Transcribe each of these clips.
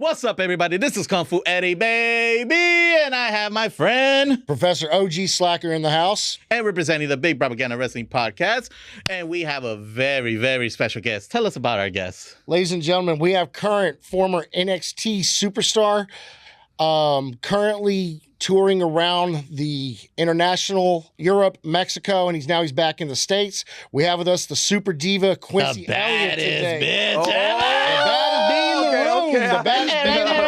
What's up, everybody? This is Kung Fu Eddie, baby, and I have my friend Professor OG Slacker in the house. and representing the Big Propaganda Wrestling Podcast, and we have a very, very special guest. Tell us about our guest. Ladies and gentlemen, we have current former NXT superstar, currently touring around the international Europe, Mexico, and he's back in the States. We have with us the super diva Quincy The Elliot today. baddest bitch ever. The baddest being in the room.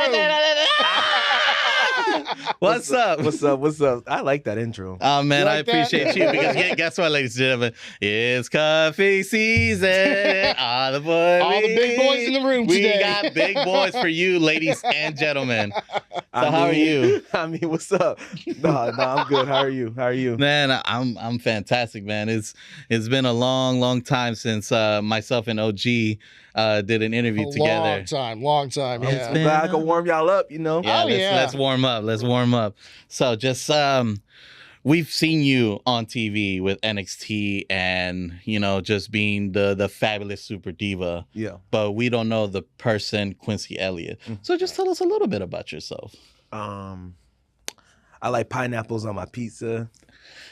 What's up? What's up? I like that intro. Oh, man, You I like that? appreciate you because guess what, ladies and gentlemen? It's coffee season. All the big boys in the room we today. We got big boys for you, ladies and gentlemen. So how are you? I mean, what's up? No, I'm good. How are you? Man, I'm fantastic, man. It's been a long time since myself and OG did an interview together. Long time. Yeah. I'm glad I can warm y'all up, you know? Yeah, Oh, let's warm up. Let's warm up. So just we've seen you on TV with NXT and, you know, just being the fabulous super diva. Yeah. But we don't know the person Quincy Elliot. So just tell us a little bit about yourself. I like pineapples on my pizza.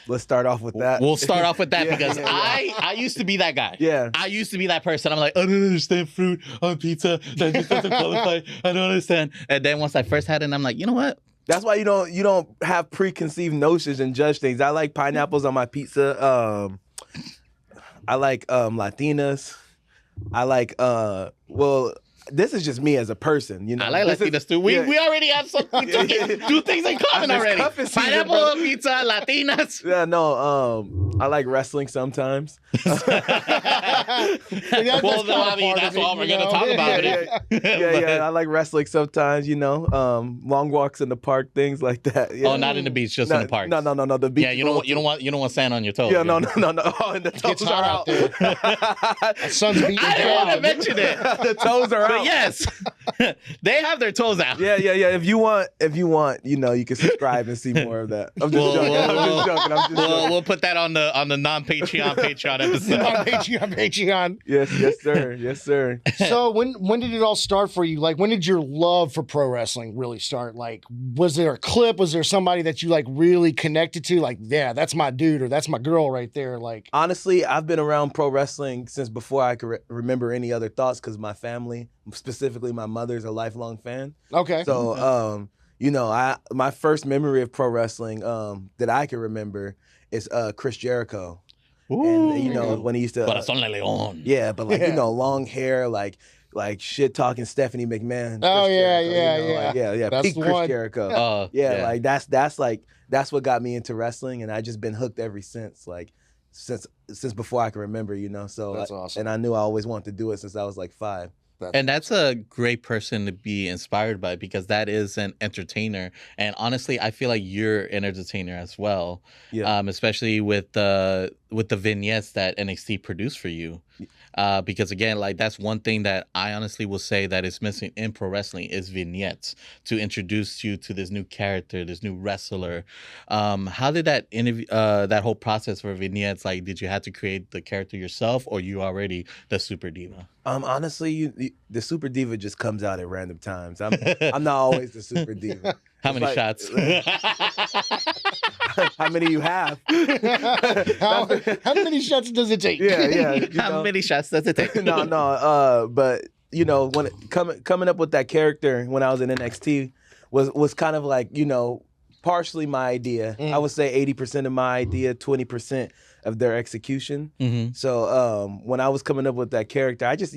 Let's start off with that. We'll start off with that Yeah, because yeah. I used to be that guy. Yeah. I used to be that person. I'm like, I don't understand fruit on pizza. That just doesn't qualify. I don't understand. And then once I first had it, I'm like, you know what? That's why you don't have preconceived notions and judge things. I like pineapples on my pizza. I like Latinas. I like this is just me as a person, you know. I like Latinas too. We already have some two things in common It's already. cuffing season, Pineapple bro. on pizza, Latinas. Yeah, no. I like wrestling sometimes. Well, no, I mean, that's all we're gonna talk about. Yeah. I like wrestling sometimes, you know. Long walks in the park, things like that. Yeah. Oh, not in the beach, just in the park. No. The beach. Yeah, you don't want sand on your toes. Yeah, no. Oh, and the toes Gets are hot out out. there. The sun's beating I didn't want to down. mention it, The toes are but out. yes, they have their toes out. Yeah. If you want, you know, you can subscribe and see more of that. I'm just joking. We'll put that on the non-Patreon episode. On Patreon. Yes, sir. So when did it all start for you? Like, when did your love for pro wrestling really start? Like, was there a clip? Was there somebody that you like really connected to? Like, yeah, that's my dude or that's my girl right there. Like, Honestly, I've been around pro wrestling since before I could remember any other thoughts because my family, specifically my mother's a lifelong fan. okay. So, you know, my first memory of pro wrestling that I can remember is Chris Jericho. And, you know, when he used to... Corazón de León. yeah, but like, you know, long hair, like shit-talking Stephanie McMahon. Oh, Chris yeah, Jericho, you know, yeah. like, yeah. That's Peak the Chris one. Jericho. Yeah, like that's what got me into wrestling, and I just been hooked ever since, like since before I can remember, you know. So That's awesome. And I knew I always wanted to do it since I was like 5. And that's a great person to be inspired by because that is an entertainer. And honestly, I feel like you're an entertainer as well. Yeah. Especially with the vignettes that NXT produced for you. Because again, like that's one thing that I honestly will say that is missing in pro wrestling is vignettes to introduce you to this new character, this new wrestler. How did that that whole process for vignettes? Like, did you have to create the character yourself, or you already the super diva? Honestly, the super diva just comes out at random times. I'm not always the super diva. How It's many like- shots? How many you have? how many shots does it take? Yeah. you How know. many shots does it take? No. But you know, when coming up with that character when I was in NXT was kind of like, you know, partially my idea. I would say 80% of my idea, 20% of their execution. Mm-hmm. So when I was coming up with that character, I just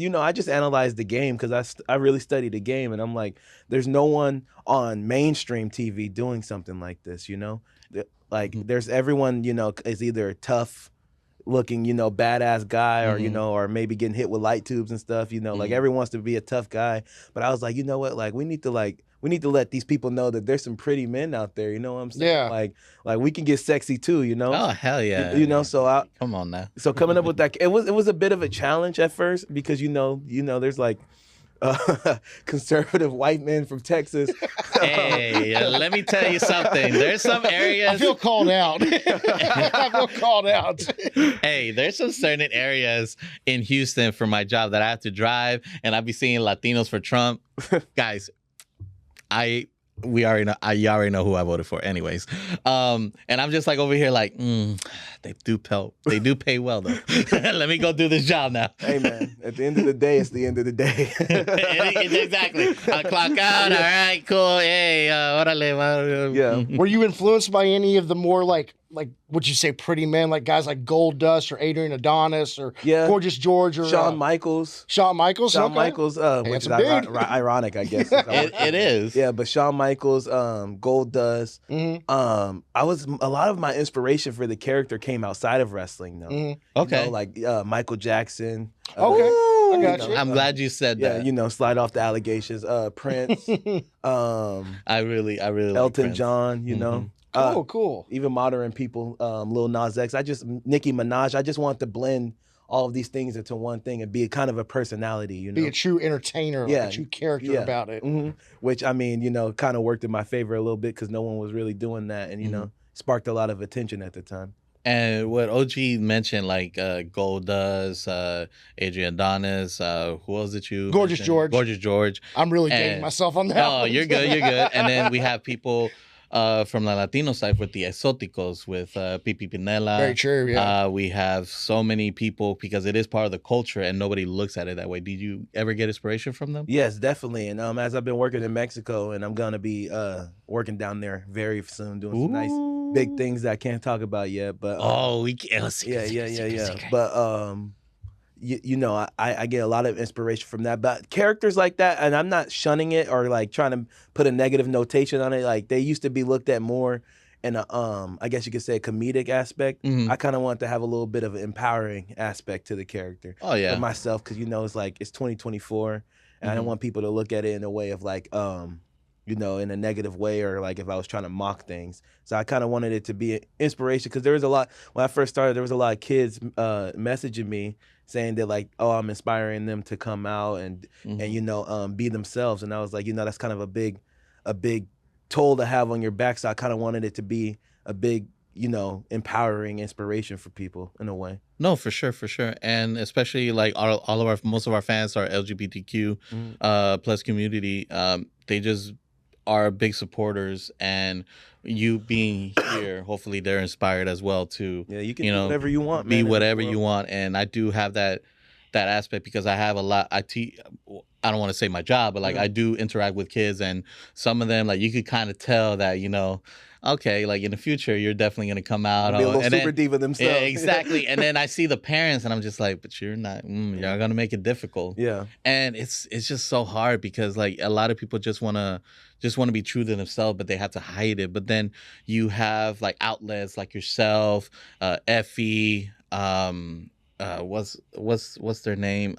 analyzed the game because I really studied the game, and I'm like, there's no one on mainstream TV doing something like this, you know? Like there's everyone, you know, is either a tough looking, you know, badass guy or, you know, or maybe getting hit with light tubes and stuff, you know, like everyone wants to be a tough guy. But I was like, you know what, like we need to let these people know that there's some pretty men out there, you know what I'm saying? Yeah. Like we can get sexy too, you know? Oh hell yeah! You know, so Come on now. so coming up with that, it was a bit of a challenge at first because you know, there's like conservative white men from Texas. Hey, let me tell you something. There's some areas. I feel called out. I feel called out. Hey, there's some certain areas in Houston for my job that I have to drive, and I'll be seeing Latinos for Trump. Guys, we already know. You already know who I voted for, anyways. And I'm just like over here, like, they do pay well though. Let me go do this job now. Hey man, at the end of the day, it's the end of the day. Exactly. I clock out. All right, cool. Hey, órale. Yeah. Were you influenced by any of the more like would you say pretty men, like guys like Gold Dust or Adrian Adonis or Yeah. Gorgeous George or Shawn Michaels. Shawn Michaels, Shawn okay. Michaels, which is Handsome dude. ironic, I guess. It is. Yeah, but Shawn Michaels, Gold Dust. Mhm. I was a lot of my inspiration for the character came outside of wrestling, though. Mhm. Okay. You know, like Michael Jackson. Okay, I got you you. know, I'm glad you said Yeah, that. slide off the allegations. Prince, I really like Elton Prince. John. Cool. Even modern people, Lil Nas X. Nicki Minaj. I just want to blend all of these things into one thing and be a kind of a personality, you know. Be a true entertainer, like a true character about it. Mm-hmm. Which I mean, kind of worked in my favor a little bit because no one was really doing that, and sparked a lot of attention at the time. And what OG mentioned, like Gold Dust, Adrian Adonis, who else did you Gorgeous mention? George. Gorgeous George. I'm really dating myself on that. Oh, one. you're good. And then we have people from the Latino side with the Exóticos, with Pipi Pinela. Very true, yeah. We have so many people because it is part of the culture and nobody looks at it that way. Did you ever get inspiration from them? Yes, definitely. And as I've been working in Mexico, and I'm gonna be working down there very soon, doing some nice big things that I can't talk about yet. But we can. Yeah. But I get a lot of inspiration from that. But characters like that, and I'm not shunning it or like trying to put a negative notation on it. Like they used to be looked at more in a I guess you could say a comedic aspect. Mhm. I kind of want to have a little bit of an empowering aspect to the character. Oh yeah. For myself, because it's like it's 2024, and I don't want people to look at it in a way of like in a negative way, or like if I was trying to mock things. So I kind of wanted it to be an inspiration, because there was a lot, when I first started, there was a lot of kids messaging me saying that like, oh, I'm inspiring them to come out and be themselves. And I was like, that's kind of a big toll to have on your back. So I kind of wanted it to be a big, empowering inspiration for people in a way. No, for sure. And especially like most of our fans are LGBTQ plus community. They just are big supporters, and you being here, hopefully they're inspired as well to you can do whatever you want, be man, whatever you want. And I do have that aspect because I have a lot. I don't want to say my job, but like I do interact with kids, and some of them, like you could kind of tell that okay, like in the future you're definitely gonna come out be a little and super diva themselves. Yeah, exactly. And then I see the parents, and I'm just like, but you're not. You're gonna make it difficult. Yeah. And it's just so hard because like a lot of people just wanna be true to themselves, but they have to hide it. But then you have like outlets like yourself, Effie, what's their name?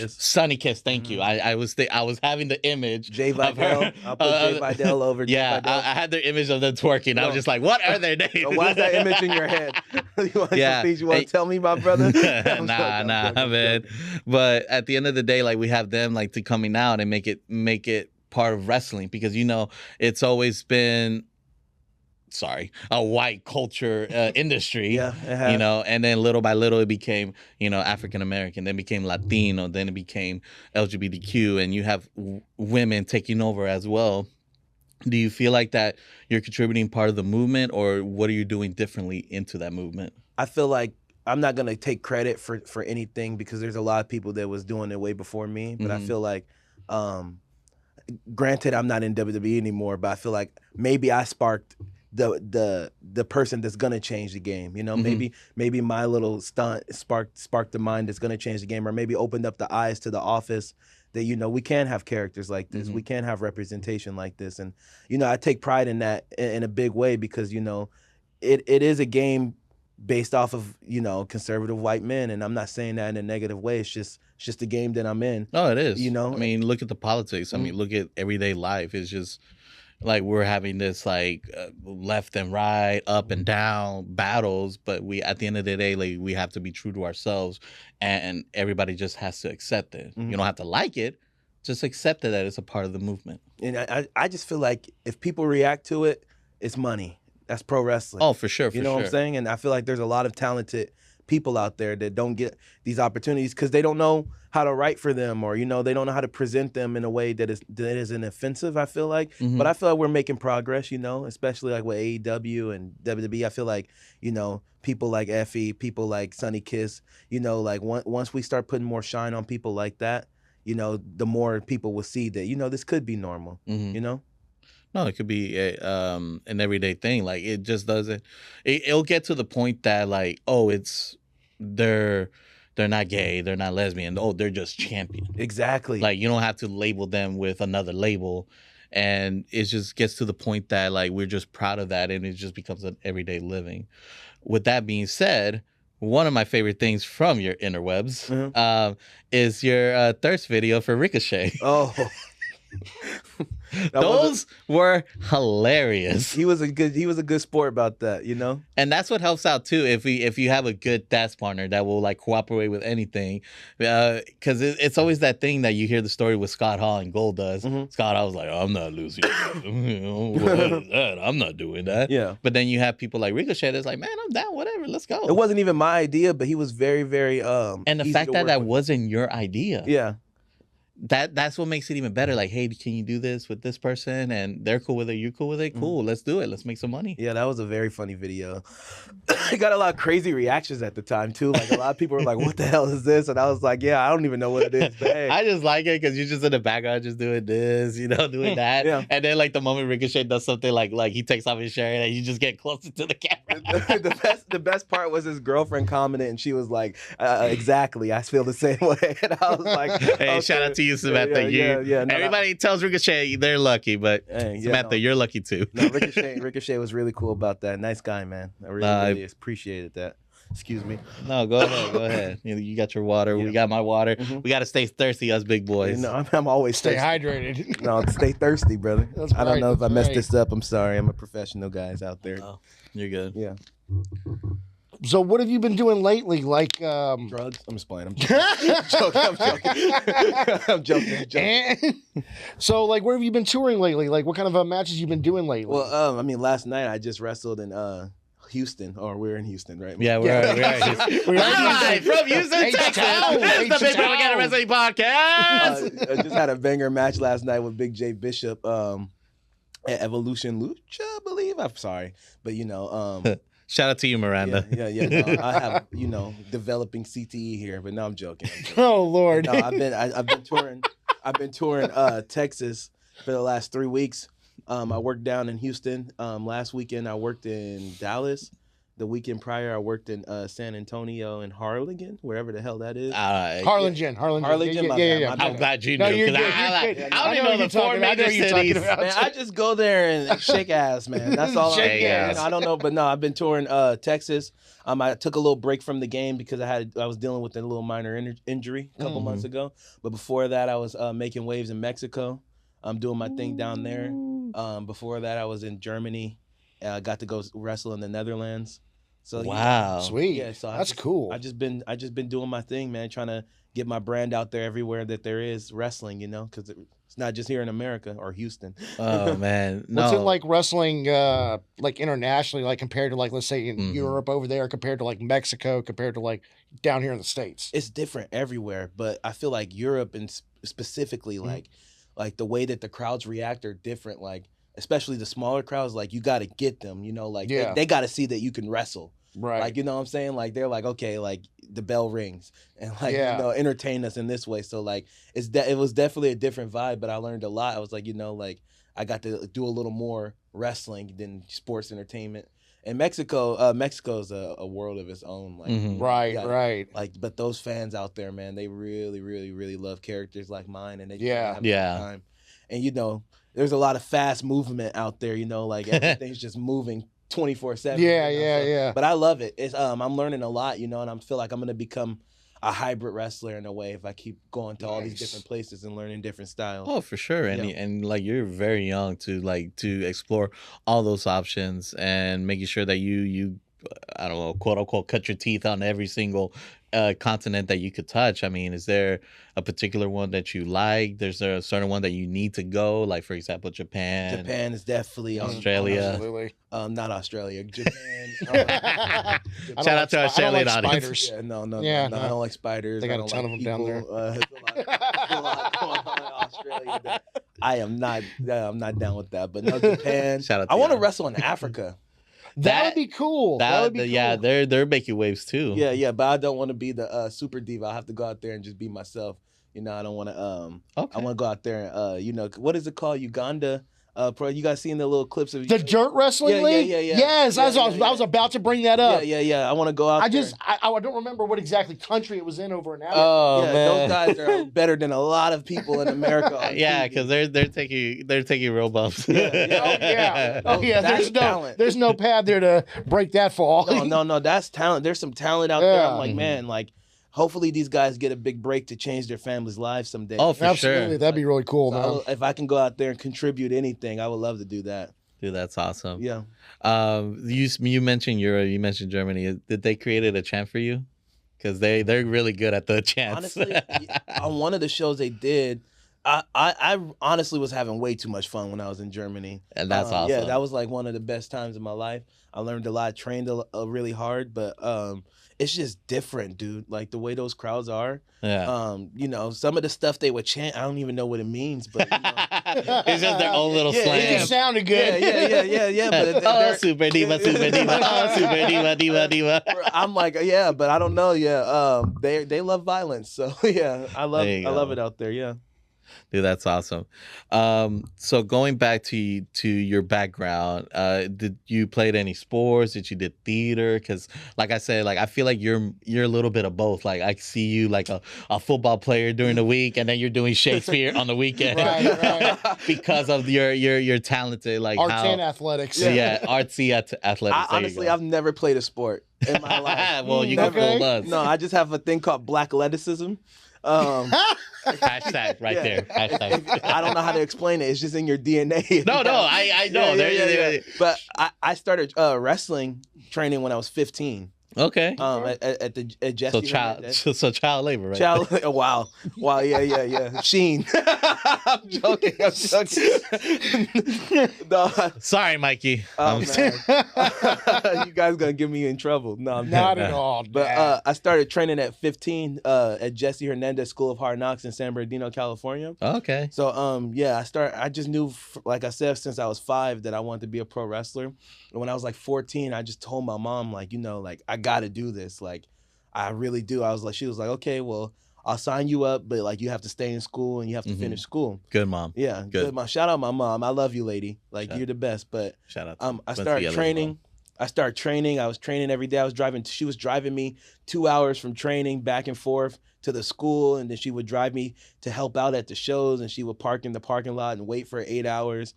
Sunny Kiss. Thank you. I was having the image. Jay Vidal. I'll put Jay Vidal over. Yeah, I had the image of them twerking. I was just like, what are their names? Why is that image in your head? You want to tell me, my brother? Nah, man. But at the end of the day, like we have them like to coming out and make it part of wrestling, because it's always been a white culture industry. Yeah, it has. And then little by little it became, African American, then became Latino, then it became LGBTQ, and you have women taking over as well. Do you feel like that you're contributing part of the movement, or what are you doing differently into that movement? I feel like I'm not going to take credit for anything, because there's a lot of people that was doing it way before me, but I feel like granted I'm not in WWE anymore, but I feel like maybe I sparked the person that's gonna change the game. Maybe my little stunt sparked the mind that's gonna change the game, or maybe opened up the eyes to the office that we can have characters like this, we can have representation like this. And I take pride in that in a big way, because it is a game based off of conservative white men, and I'm not saying that in a negative way. It's just the game that I'm in. No, it is. I mean, look at the politics. I mean, look at everyday life. It's just like we're having this like left and right, up and down battles, but at the end of the day, like we have to be true to ourselves, and everybody just has to accept it. You don't have to like it, just accept it that it's a part of the movement. And I just feel like if people react to it, it's money. That's pro wrestling. Oh, for sure. What I'm saying? And I feel like there's a lot of talented people out there that don't get these opportunities because they don't know how to write for them, or they don't know how to present them in a way that isn't offensive. I feel like, but I feel like we're making progress. Especially like with AEW and WWE. I feel like people like Effie, people like Sonny Kiss. Like once we start putting more shine on people like that, the more people will see that this could be normal. No, it could be an everyday thing. Like it just doesn't. It'll get to the point that like, oh, they're not gay, they're not lesbian. Oh, they're just champion. Exactly. Like you don't have to label them with another label, and it just gets to the point that like we're just proud of that, and it just becomes an everyday living. With that being said, one of my favorite things from your interwebs is your thirst video for Ricochet. Oh. Those were hilarious. He was a good sport about that, And that's what helps out too. If you have a good dance partner that will like cooperate with anything, because it's always that thing that you hear the story with Scott Hall and Goldust. Scott Hall was like, I'm not losing. What is that? I'm not doing that. Yeah. But then you have people like Ricochet that's like, man, I'm down, whatever, let's go. It wasn't even my idea, but he was very, very and the fact that wasn't your idea. Yeah. That's what makes it even better. Like, hey, can you do this with this person? And they're cool with it. You're cool with it. Cool. Let's do it. Let's make some money. Yeah, that was a very funny video. It got a lot of crazy reactions at the time too. Like a lot of people were like, "What the hell is this?" And I was like, "Yeah, I don't even know what it is." But hey. I just like it because you're just in the background, just doing this, doing that. Yeah. And then like the moment Ricochet does something like he takes off his shirt and you just get closer to the camera. the best part was his girlfriend commented, and she was like, "Exactly, I feel the same way." And I was like, "Hey, okay. shout out to you, Samantha. Yeah. No, everybody tells Ricochet they're lucky, but Samantha, you're lucky too." No, Ricochet was really cool about that. Nice guy, man. I really appreciated that. Excuse me. No, go ahead. You got your water. Yeah. We got my water. We got to stay thirsty, us big boys. I'm always stay thirsty. hydrated. No, stay thirsty, brother. That's I don't know if I messed this up. I'm sorry. I'm a professional, guys out there. Oh, you're good. Yeah. So what have you been doing lately? Like drugs? I'm just playing. I'm joking. So like, where have you been touring lately? Like, what kind of matches you been doing lately? Well, last night I just wrestled in Houston, or we're in Houston, right? Yeah, we're live from Houston, Texas. This is the Big Propaganda Wrestling Podcast. I just had a banger match last night with Big J Bishop at Evolution Lucha, I believe. I'm sorry, but shout out to you, Miranda. Yeah. No, I have developing CTE here, but no, I'm joking. Oh Lord. No, I've been touring. I've been touring Texas for the last 3 weeks. I worked down in Houston. Last weekend I worked in Dallas. The weekend prior I worked in San Antonio and Harlingen, wherever the hell that is. Harlingen. Yeah. I'm glad you knew. No, you're good. I don't know the four major cities. Man, I just go there and shake ass, man. That's all. I don't know, but no, I've been touring Texas. I took a little break from the game because I was dealing with a little minor injury a couple months ago. But before that, I was making waves in Mexico. I'm doing my thing down there. Before that, I was in Germany. I got to go wrestle in the Netherlands. So wow, sweet. Yeah, so that's cool. I just been doing my thing, man, trying to get my brand out there everywhere that there is wrestling, because it's not just here in America or Houston. Oh man, no. What's it like wrestling, like internationally, like compared to like let's say in Europe over there, compared to like Mexico, compared to like down here in the States? It's different everywhere, but I feel like Europe and specifically like the way that the crowds react are different. Like especially the smaller crowds, like you got to get them, they got to see that you can wrestle. Right. Like, you know what I'm saying? Like, they're like, okay, like the bell rings and like, entertain us in this way. So like, it was definitely a different vibe, but I learned a lot. I was like, I got to do a little more wrestling than sports entertainment. And Mexico's a world of its own. Like, right. Like, but those fans out there, man, they really, really, really love characters like mine, and they have a good time. And there's a lot of fast movement out there. Like everything's just moving 24/7. Yeah. But I love it. It's I'm learning a lot, and I feel like I'm gonna become a hybrid wrestler in a way if I keep going to all these different places and learning different styles. Oh, for sure. And like you're very young to explore all those options and making sure that you I don't know, quote unquote, cut your teeth on every single continent that you could touch. I mean, is there a particular one that you like? There's a certain one that you need to go, like for example, Japan. Japan is definitely Australia. Absolutely. Not Australia. Japan. Shout out to our Australian audience. spiders. Yeah, no, Yeah, I no. don't like spiders. They got I a don't ton like of them down people. There's a lot going on in Australia that I'm not down with that. But no, Japan. Shout out I to want to y'all. wrestle in Africa. That would be cool. That would be cool. Yeah, they're making waves too. Yeah, but I don't want to be the super diva. I have to go out there and just be myself. You know, I don't want to. Okay. I want to go out there and you know, what is it called? Uganda. Pro, you guys seen the little clips of The dirt wrestling league? Yeah. Yes, I was about to bring that up. Yeah. I want to go out. I don't remember what exactly country it was in over in Africa. Oh yeah, man, those guys are better than a lot of people in America. On yeah, TV. because they're taking real bumps. Oh yeah. That's talent. There's no pad there to break that fall. No, that's talent. There's some talent out there. I'm like, Mhm. man, like, hopefully these guys get a big break to change their families' lives someday. Oh, for Absolutely, sure, that'd be really cool, So man. if I can go out there and contribute anything, I would love to do that. dude, that's awesome. Yeah. You mentioned Euro, you mentioned Germany. Did they create a chant for you? Because they're really good at the chants. Honestly, on one of the shows they did, I honestly was having way too much fun when I was in Germany. And that's awesome. Yeah, that was like one of the best times of my life. I learned a lot, trained really hard, but it's just different, dude. Like the way those crowds are. Yeah. You know, some of the stuff they would chant, I don't even know what it means, but you know. It's just their own little Yeah, slang. It just sounded good. Yeah. But Oh, super diva, super diva. Oh, super diva, diva. I'm like, yeah, but I don't know. Yeah, they love violence, so yeah, I love it out there. Yeah. Dude, that's awesome. So going back to your background, did you played any sports? Did you did theater? Because like I said, like I feel like you're a little bit of both. Like I see you like a football player during the week, and then you're doing Shakespeare on the weekend. Right. Because of your talented like Arts how and athletics. yeah artsy athletics. Honestly, I've never played a sport in my life. Well, you can Okay. fool us. No, I just have a thing called black athleticism. Hashtag right Yeah. there. Hashtag. I don't know how to explain it. It's just in your DNA. No, I know. Yeah. But I started wrestling training when I was 15. Okay. At Jesse. So child labor, right? Child, wow, yeah. Sheen. I'm joking. No, Sorry, Mikey. oh, man. You guys gonna get me in trouble? No, I'm Not kidding. at all. But I started training at 15 at Jesse Hernandez School of Hard Knocks in San Bernardino, California. Okay. So I just knew, like I said, since I was 5 that I wanted to be a pro wrestler. And when I was like 14, I just told my mom, like, you know, like I gotta do this. Like, I really do. She was like, okay, well, I'll sign you up, but like you have to stay in school and you have to finish school. Good mom. Yeah, Good. mom. Shout out my mom. I love you, lady. Like Shout- you're the best. But Shout out. I started training. I was training every day. She was driving me 2 hours from training back and forth to the school, and then she would drive me to help out at the shows, and she would park in the parking lot and wait for 8 hours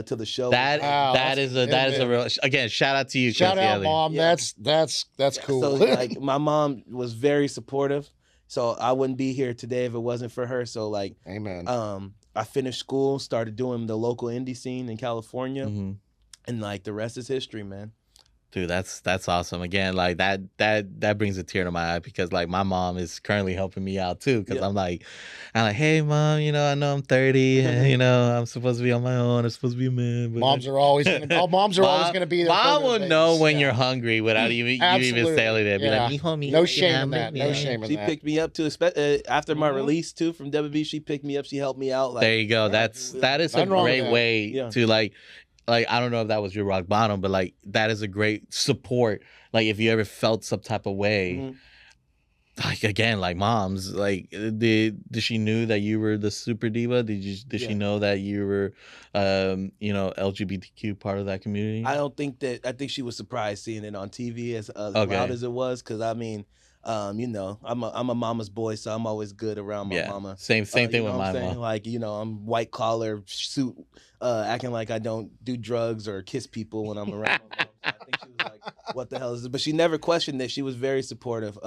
till the show. That is a real, again, shout out to you. Shout Quincy out, Elliott. Mom. Yeah. That's cool. So like my mom was very supportive, so I wouldn't be here today if it wasn't for her. So like, Amen. I finished school, started doing the local indie scene in California, Mhm. and like the rest is history, man. Dude, that's awesome. Again, like that brings a tear to my eye because like my mom is currently helping me out too because Yeah. I'm like, hey mom, you know I know I'm 30 and you know I'm supposed to be on my own. I'm supposed to be a man. But Moms are always gonna be there. Mom for will their know babies. when Yeah. you're hungry without even you even Absolutely. saying it. Be Yeah. like, homie, No shame in that. No shame in She that. picked me up too. After my release too from WB, she picked me up. She helped me out. Like, There you go. That is a Nothing wrong with great that. way Yeah. to like I don't know if that was your rock bottom, but like that is a great support. Like if you ever felt some type of way, Mhm. like again, like moms, like did she knew that you were the super diva? Did she Yeah. know that you were LGBTQ part of that community? I think she was surprised seeing it on TV as Okay. loud as it was, because I mean, you know, I'm a mama's boy, so I'm always good around my mama. Same You thing know with what my I'm saying? mom. Like, you know, I'm white collar suit, acting like I don't do drugs or kiss people when I'm around my mom. So I think she was like, "What the hell is this?" But she never questioned it. She was very supportive.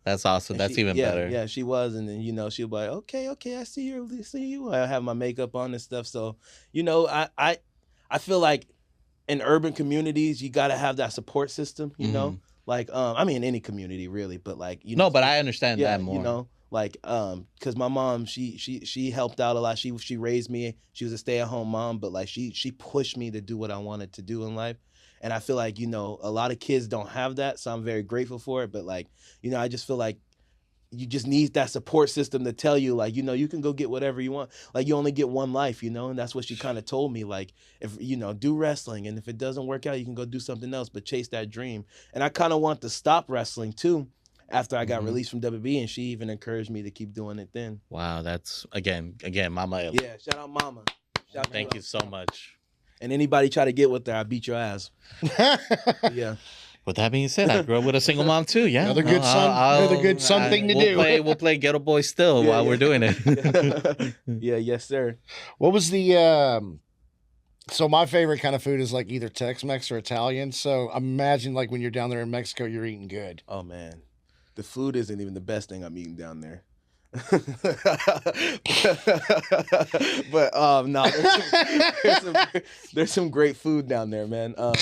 That's awesome. And That's even yeah, better. Yeah, she was, and then you know she was like, "Okay, I see you." I have my makeup on and stuff, so you know, I feel like in urban communities you got to have that support system, you know. Like, I mean, any community really, but like, you No, know, but I understand yeah, that more. you know, like, because my mom, she helped out a lot. She raised me. She was a stay-at-home mom, but like, she pushed me to do what I wanted to do in life. And I feel like, you know, a lot of kids don't have that, so I'm very grateful for it. But like, you know, I just feel like you just need that support system to tell you, like, you know, you can go get whatever you want. Like, you only get one life, you know? And that's what she kind of told me, like, if, you know, do wrestling, and if it doesn't work out, you can go do something else, but chase that dream. And I kind of want to stop wrestling too after I got released from WB, and she even encouraged me to keep doing it then. Wow, that's again, Mama Elliot. Yeah, shout out Mama. Shout out Thank you so much. And anybody try to get with her, I beat your ass. Yeah. With that being said, I grew up with a single mom too. Yeah, Another good son thing to do. We'll play Ghetto Boy still while we're doing it. Yeah, yes, sir. What was the so my favorite kind of food is like either Tex-Mex or Italian. So imagine like when you're down there in Mexico, you're eating good. Oh man, the food isn't even the best thing I'm eating down there. But no, there's some great food down there, man. I'm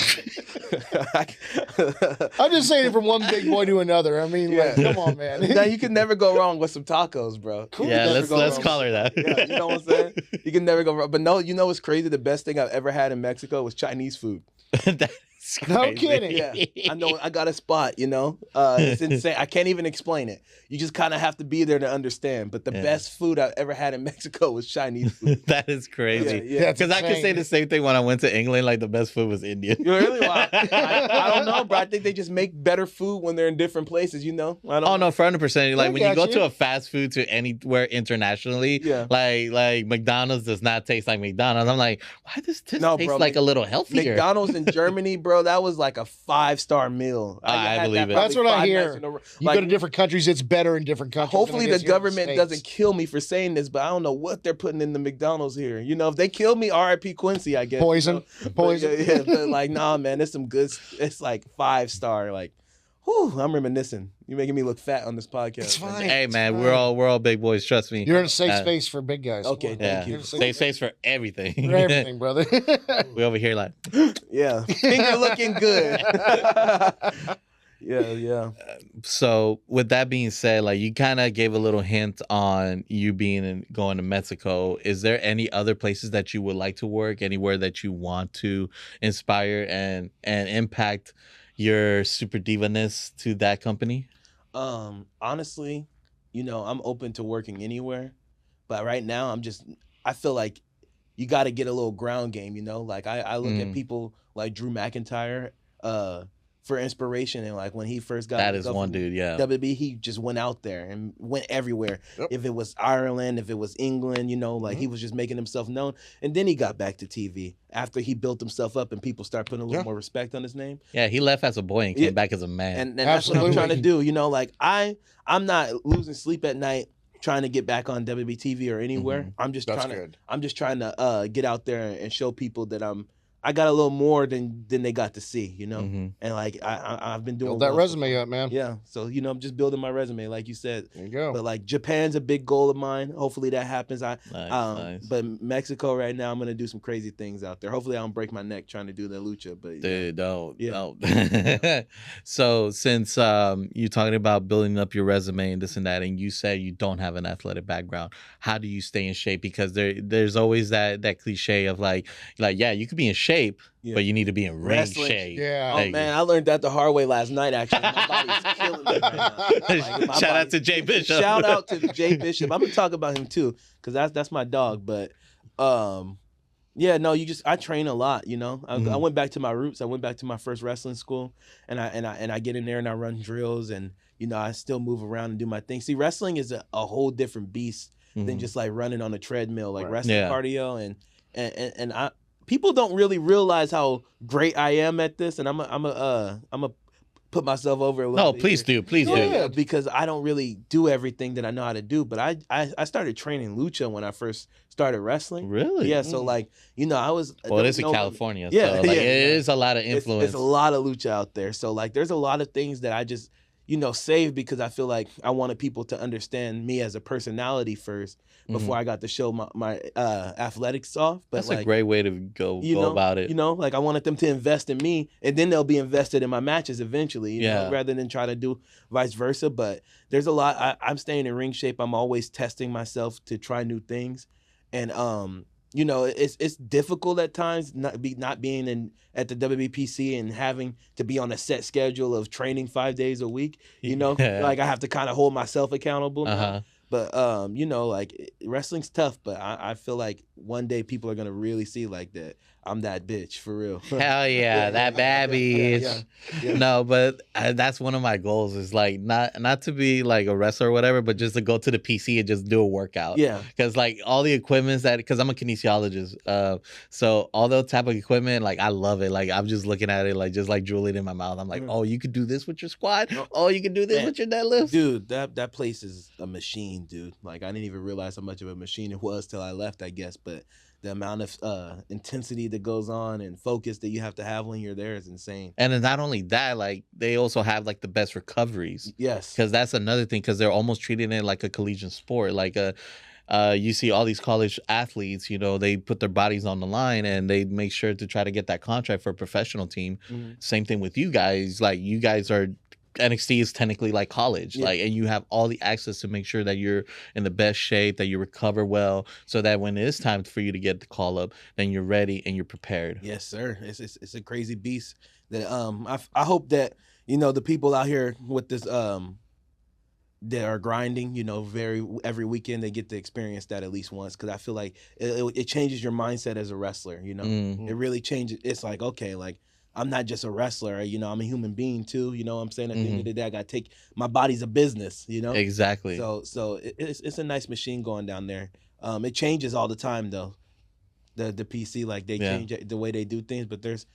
just saying it from one big boy to another. I mean, like, come on, man. Now you can never go wrong with some tacos, bro. Yeah, let's call her that. Yeah, you know what I'm saying? You can never go wrong. But no, you know what's crazy? The best thing I've ever had in Mexico was Chinese food. No kidding. Yeah, I know. I got a spot. You know, it's insane. I can't even explain it. You just kind of have to be there to understand. But the best food I've ever had in Mexico was Chinese food. That is crazy. Yeah, because I could say the same thing when I went to England. Like the best food was Indian. You really? Well, I don't know, bro. I think they just make better food when they're in different places. You know? I don't know. No, for 100%. Like when you go you. to a fast food to anywhere internationally, like McDonald's does not taste like McDonald's. I'm like, why does this taste like a little healthier? McDonald's in Germany, bro, that was like a 5-star meal. I believe it. That's what I hear. You go to different countries, it's better in different countries. Hopefully the government doesn't kill me for saying this, but I don't know what they're putting in the McDonald's here. You know, if they kill me, R.I.P. Quincy, I guess. Poison. You know? Poison. But like, nah, man, it's some good, it's like 5-star, like, whew, I'm reminiscing. You're making me look fat on this podcast. It's fine. Hey, man, we're all big boys. Trust me. You're in a safe space for big guys. Okay, thank you. Safe space for everything. For everything, brother. We over here like, yeah, finger looking good. Yeah. So with that being said, like you kind of gave a little hint on you going to Mexico. Is there any other places that you would like to work? Anywhere that you want to inspire and impact your super diva-ness to that company? Honestly, you know, I'm open to working anywhere, but right now I feel like you got to get a little ground game, you know? Like I look at people like Drew McIntyre for inspiration, and like when he first got that is one dude, yeah. WB, he just went out there and went everywhere. Yep. If it was Ireland, if it was England, you know, like he was just making himself known. And then he got back to TV after he built himself up and people start putting a little more respect on his name. Yeah, he left as a boy and came back as a man. And that's what I'm trying to do, you know, like I'm not losing sleep at night trying to get back on WB TV or anywhere. I'm just trying to get out there and show people that I got a little more than they got to see, you know? And like I've been doing build that resume up, man. Yeah. So, you know, I'm just building my resume, like you said. There you go. But like Japan's a big goal of mine. Hopefully that happens. Nice. But Mexico right now, I'm gonna do some crazy things out there. Hopefully I don't break my neck trying to do the lucha. But dude, don't. So since you're talking about building up your resume and this and that, and you said you don't have an athletic background, how do you stay in shape? Because there's always that cliche of like yeah, you could be in shape, but you need to be in ring shape. Yeah. Oh man, I learned that the hard way last night. Actually, my body's killing me right now. Shout out to Jay Bishop. Shout out to Jay Bishop. I'm gonna talk about him too, because that's my dog. But yeah, no, I train a lot. You know, I went back to my roots. I went back to my first wrestling school, and I get in there and I run drills, and you know, I still move around and do my thing. See, wrestling is a whole different beast than just like running on a treadmill, like wrestling cardio, and I. People don't really realize how great I am at this, and I'm a put myself over a little bit. Please do. Yeah, because I don't really do everything that I know how to do. But I started training lucha when I first started wrestling. Really? Yeah. So like, you know, I was it's in California. So like, it is a lot of influence. It's a lot of lucha out there. So like, there's a lot of things that I just, saved because I feel like I wanted people to understand me as a personality first before I got to show my athletics off. But That's a great way to go about it. Like I wanted them to invest in me, and then they'll be invested in my matches eventually, you know, rather than try to do vice versa. But there's a lot. I'm staying in ring shape. I'm always testing myself to try new things, and it's difficult at times not being at the WBPC and having to be on a set schedule of training 5 days a week. Like I have to kind of hold myself accountable now. But like wrestling's tough, but I feel like one day people are gonna really see like that I'm that bitch for real. Hell yeah, that bad bitch. Yeah. No, but that's one of my goals is like not to be like a wrestler or whatever, but just to go to the PC and just do a workout. Yeah. Because like all the equipments because I'm a kinesiologist, so all those type of equipment, like I love it. Like I'm just looking at it like just like drooling in my mouth. I'm like, oh, you could do this with your squat. Oh, you could do this with your deadlift. Dude, that place is a machine, dude. Like I didn't even realize how much of a machine it was till I left, I guess. But the amount of intensity that goes on and focus that you have to have when you're there is insane. And then not only that, like they also have like the best recoveries. Yes. Because that's another thing, because they're almost treating it like a collegiate sport. Like you see all these college athletes, they put their bodies on the line and they make sure to try to get that contract for a professional team. Same thing with you guys. Like you guys are NXT is technically like college, like, and you have all the access to make sure that you're in the best shape, that you recover well, so that when it is time for you to get the call up, then you're ready and you're prepared. Yes, sir. It's a crazy beast. That I hope that the people out here with this that are grinding, every weekend they get to experience that at least once, because I feel like it changes your mindset as a wrestler. It really changes. It's like, okay, like I'm not just a wrestler, I'm a human being too. You know what I'm saying? At the end of the day, I got to take my body's a business, Exactly. So it's a nice machine going down there. It changes all the time though. The PC, like they change the way they do things, but there's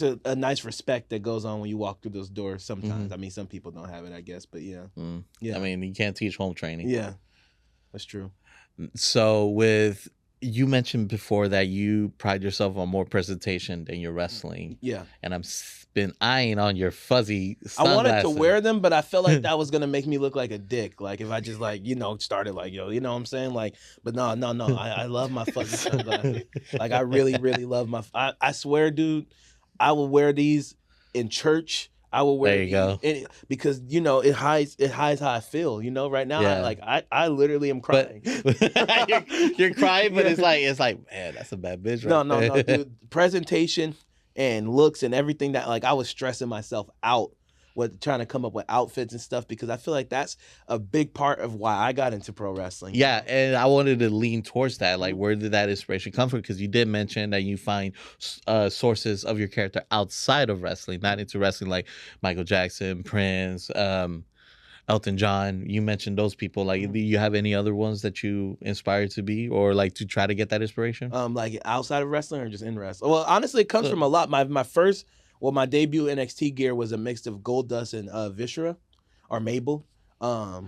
a nice respect that goes on when you walk through those doors sometimes. I mean, some people don't have it, I guess, but yeah. I mean, you can't teach home training. Yeah, that's true. So you mentioned before that you pride yourself on more presentation than your wrestling. Yeah. And I'm been eyeing on your fuzzy sunglasses. I wanted to wear them, but I felt like that was going to make me look like a dick. Like if I just like, started like, you know what I'm saying? Like, but no. I love my fuzzy sunglasses. Like I really, really love I swear, dude, I will wear these in church. I will wear these because it hides how I feel. Right now, I literally am crying. You're crying, but it's like, man, that's a bad bitch. Right No, dude. Presentation and looks and everything that I was stressing myself out with trying to come up with outfits and stuff, because I feel like that's a big part of why I got into pro wrestling. Yeah, and I wanted to lean towards that. Like, where did that inspiration come from? Because you did mention that you find sources of your character outside of wrestling, not into wrestling, like Michael Jackson, Prince, Elton John. You mentioned those people. Like, do you have any other ones that you inspired to be, or like to try to get that inspiration? Like outside of wrestling or just in wrestling? Well, honestly, it comes from a lot. My debut NXT gear was a mix of Goldust and Viscera or Mabel. Now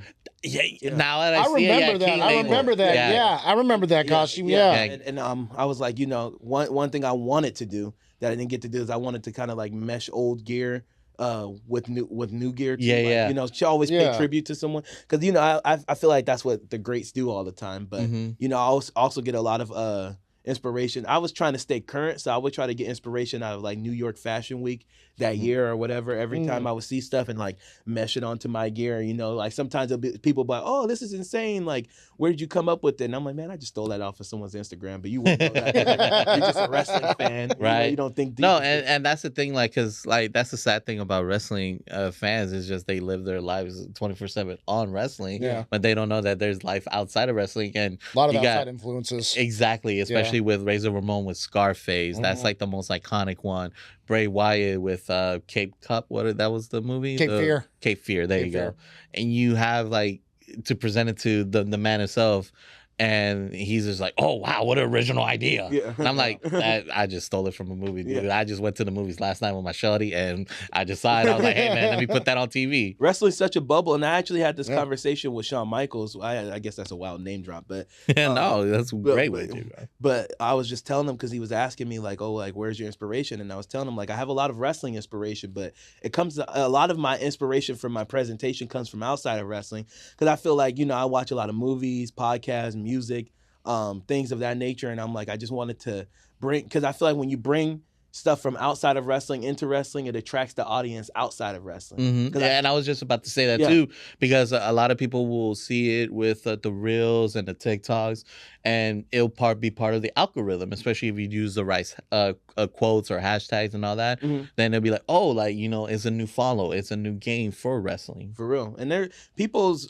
that I see remember that. I remember that. Yeah, I remember that costume. Yeah. And I was like, one thing I wanted to do that I didn't get to do is I wanted to kind of like mesh old gear with new gear too. She always pay tribute to someone, because I feel like that's what the greats do all the time. But I also get a lot of inspiration. I was trying to stay current, so I would try to get inspiration out of like New York Fashion Week that year or whatever. Every time I would see stuff and like mesh it onto my gear, like sometimes people be like, oh, this is insane, like where did you come up with it? And I'm like, man, I just stole that off of someone's Instagram, but you wouldn't know that. You're just a wrestling fan, right? You don't think deep. No, and that's the thing, like, because like that's the sad thing about wrestling fans is just they live their lives 24/7 on wrestling, but they don't know that there's life outside of wrestling, and a lot of outside influences. Exactly, especially with Razor Ramon with Scarface. That's like the most iconic one. Bray Wyatt with Cape Cup. That was the movie? Fear. Cape Fear. There you go. And you have like to present it to the man himself. And he's just like, "Oh wow, what an original idea!" Yeah. And I'm like, "I just stole it from a movie, dude. Yeah. I just went to the movies last night with my shorty, and I decided I was like, hey man, let me put that on TV." Wrestling's such a bubble, and I actually had this Yeah. conversation with Shawn Michaels. I guess that's a wild name drop, but No, that's a great way to do it. But I was just telling him because he was asking me like, "Oh, like where's your inspiration?" And I was telling him like I have a lot of wrestling inspiration, but it comes a lot of my inspiration from my presentation comes from outside of wrestling because I feel like I watch a lot of movies, podcasts, music, things of that nature, and I'm like I just wanted to bring because I feel like when you bring stuff from outside of wrestling into wrestling, it attracts the audience outside of wrestling. And I was just about to say that Yeah. too, because a lot of people will see it with the reels and the TikToks, and it'll be part of the algorithm, especially if you use the right quotes or hashtags and all that. Mhm. Then they'll be like, "Oh, like it's a new follow, it's a new game for wrestling." For real. And people's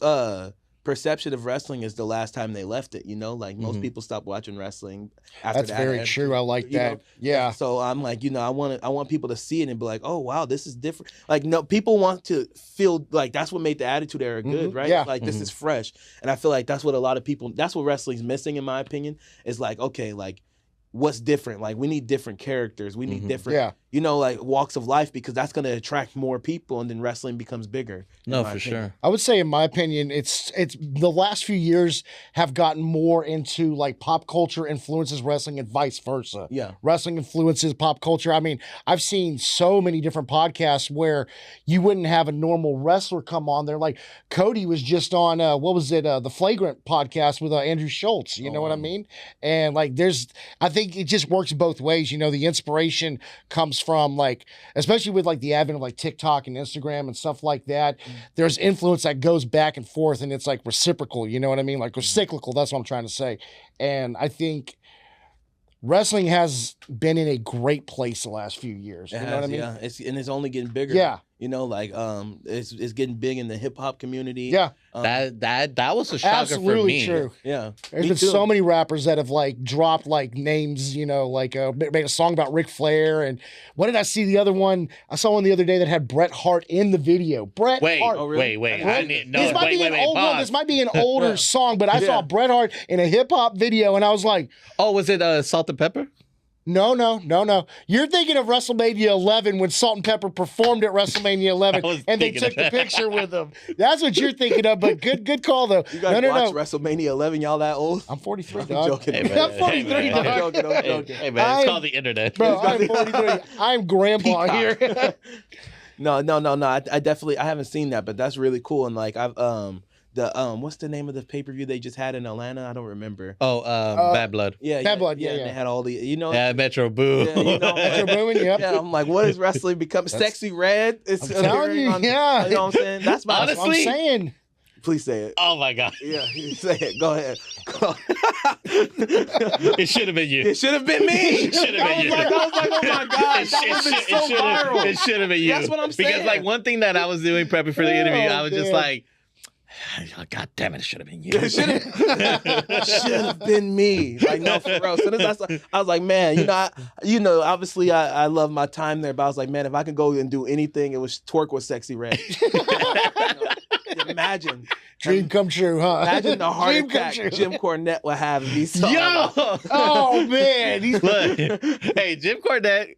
perception of wrestling is the last time they left it, like most people stop watching wrestling after That's that. very true. I like that. Yeah. So I'm like, I want people to see it and be like, "Oh wow, this is different." Like no, people want to feel like that's what made the Attitude Era good, right? Yeah. Like this is fresh. And I feel like that's what a lot of people that's what wrestling's missing in my opinion, is like, okay, like what's different? Like we need different characters. We need different like walks of life because that's going to attract more people and then wrestling becomes bigger. No, for sure. I would say, in my opinion, it's the last few years have gotten more into like pop culture influences wrestling and vice versa. Yeah. Wrestling influences pop culture. I mean, I've seen so many different podcasts where you wouldn't have a normal wrestler come on there. Like Cody was just on, the Flagrant podcast with Andrew Schultz. You know what I mean? And like, I think it just works both ways. The inspiration comes from like, especially with like the advent of like TikTok and Instagram and stuff like that, there's influence that goes back and forth and it's like reciprocal, you know what I mean? Like cyclical, that's what I'm trying to say. And I think wrestling has been in a great place the last few years. You know what I mean? Yeah, it's only getting bigger. Yeah. It's getting big in the hip hop community. Yeah. That was a shocker Absolutely for me. true. Yeah. There's been so many rappers that have like dropped like names, like made a song about Ric Flair. And what did I see the other one? I saw one the other day that had Bret Hart in the video. Bret Hart. Oh, really? Wait. This might be an old one. This might be an older song, but I Yeah. saw Bret Hart in a hip hop video and I was like, Oh, was it Salt and Pepper? no. You're thinking of WrestleMania 11 when Salt and Pepper performed at WrestleMania 11 and they took the picture with them. That's what you're thinking of, but good call though. You guys watch WrestleMania 11? Y'all that old? I'm 43, I'm dog. joking. Hey, man. I'm 43, Hey, man. dog. I'm joking. Hey man, it's called the internet. Bro, I'm 43. I'm grandpa here. No. I definitely haven't seen that, but that's really cool. And like I've what's the name of the pay-per-view they just had in Atlanta? I don't remember. Oh, Bad Blood. Yeah, Bad Blood, yeah. And they had all the Yeah, Metro Boo. Yeah, Metro Boomin, yep. Yeah, I'm like, what is wrestling become? Sexy Red? It's I'm telling you, yeah. You know what I'm saying? That's my That's what I'm Honestly? saying. Please say it. Oh my god. Yeah, say it. Go ahead. It should have been you. It should have been me. It should have been you. I was like, oh my god, that would have been so viral. It should have been you. That's what I'm saying. Because like one thing that I was doing prepping for the interview, I was just man. like, God damn it, it should have been you. It should have been me. Like, no, for real. So I was like, man, obviously I love my time there, but I was like, man, if I could go and do anything, it was twerk with Sexy Red. Imagine. Dream come true, huh? Imagine the heart Dream come attack true. Jim Cornette would have if he saw Yo! Oh man, Look, hey, Jim Cornette,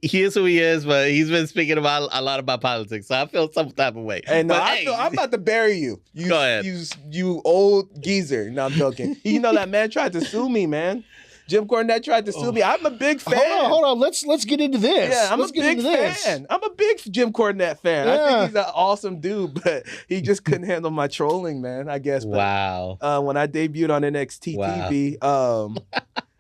he is who he is, but he's been speaking about a lot about politics, so I feel some type of way. Hey, no, But, I'm about to bury you. Go ahead. You old geezer. No, I'm joking. That man tried to sue me, man. Jim Cornette tried to sue me. I'm a big fan. hold on. Let's get into this. Yeah, I'm Let's a get big into this. fan. I'm a big Jim Cornette fan. I Yeah. think he's an awesome dude, but he just couldn't handle my trolling, man, I guess. But, Wow. when I debuted on NXT Wow. TV,